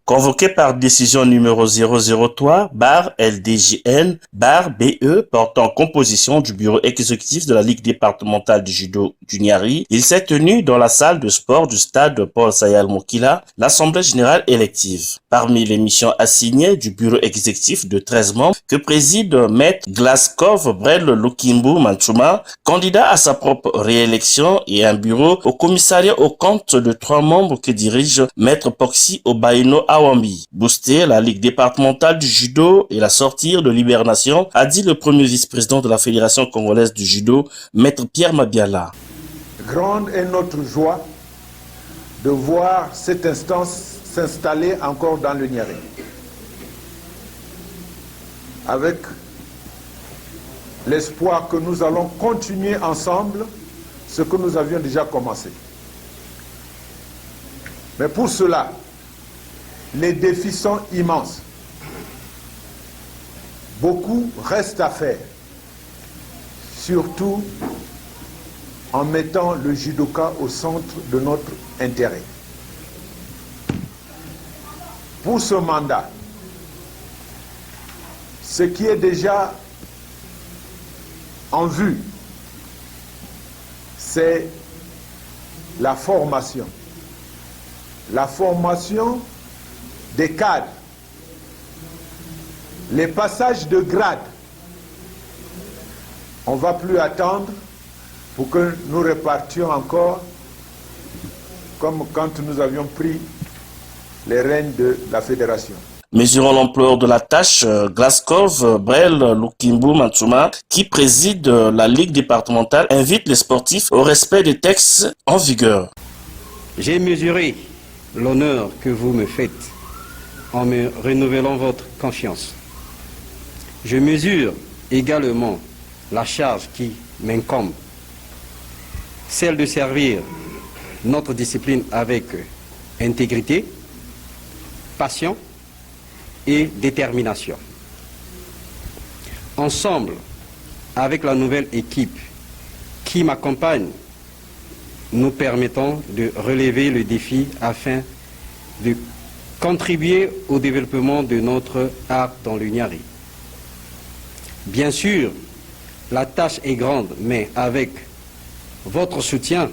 Convoqué par décision numéro 003/LDJN/BE portant composition du bureau exécutif de la Ligue départementale du judo du Niari, il s'est tenu dans la salle de sport du stade Paul Sayal Mokila l'Assemblée générale élective. Parmi les missions assignées du bureau exécutif de 13 membres que préside Maître Glaskov Brel Lukimbu Manchuma, candidat à sa propre réélection, et un bureau au commissariat aux comptes de 3 membres que dirige Maître Poxy Obaino Awambi. Booster la Ligue départementale du judo et la sortir de l'hibernation, a dit le premier vice-président de la Fédération congolaise du judo, Maître Pierre Mabiala. Grande est notre joie de voir cette instance s'installer encore dans le Niari, avec l'espoir que nous allons continuer ensemble ce que nous avions déjà commencé. Mais pour cela, les défis sont immenses. Beaucoup reste à faire, surtout en mettant le judoka au centre de notre intérêt. Pour ce mandat, ce qui est déjà en vue, c'est la formation des cadres, les passages de grade. On ne va plus attendre pour que nous repartions encore comme quand nous avions pris les rênes de la fédération. Mesurant l'ampleur de la tâche, Glaskov Brel Lukimbu Manchuma, qui préside la Ligue départementale, invite les sportifs au respect des textes en vigueur. J'ai mesuré l'honneur que vous me faites en me renouvelant votre confiance. Je mesure également la charge qui m'incombe, celle de servir notre discipline avec intégrité, passion et détermination. Ensemble, avec la nouvelle équipe qui m'accompagne, nous permettons de relever le défi afin de contribuer au développement de notre art dans le Niari. Bien sûr, la tâche est grande, mais avec votre soutien,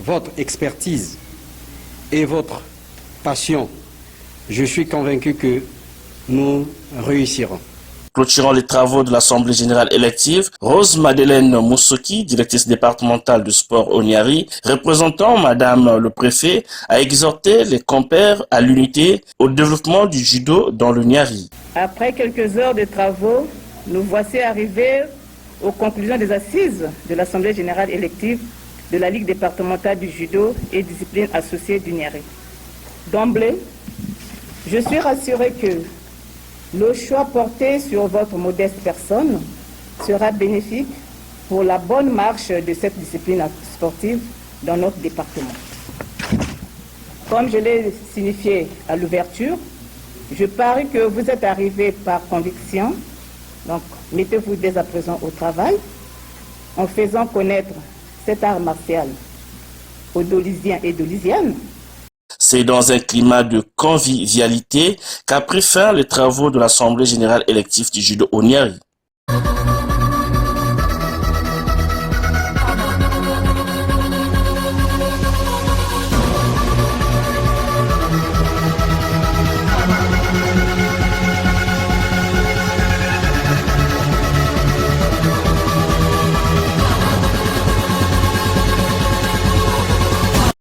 votre expertise et votre passion, je suis convaincu que nous réussirons. Clôturant les travaux de l'Assemblée générale élective, Rose Madeleine Moussoki, directrice départementale du sport au Niari, représentant Madame le préfet, a exhorté les compères à l'unité au développement du judo dans le Niari. Après quelques heures de travaux, nous voici arrivés aux conclusions des assises de l'Assemblée générale élective de la Ligue départementale du judo et disciplines associées du Niari. D'emblée, je suis rassuré que le choix porté sur votre modeste personne sera bénéfique pour la bonne marche de cette discipline sportive dans notre département. Comme je l'ai signifié à l'ouverture, je parie que vous êtes arrivés par conviction, donc mettez-vous dès à présent au travail en faisant connaître cet art martial aux Dolisiens et Dolisiennes. C'est dans un climat de convivialité qu'a pris fin les travaux de l'Assemblée générale élective du judo au Niari.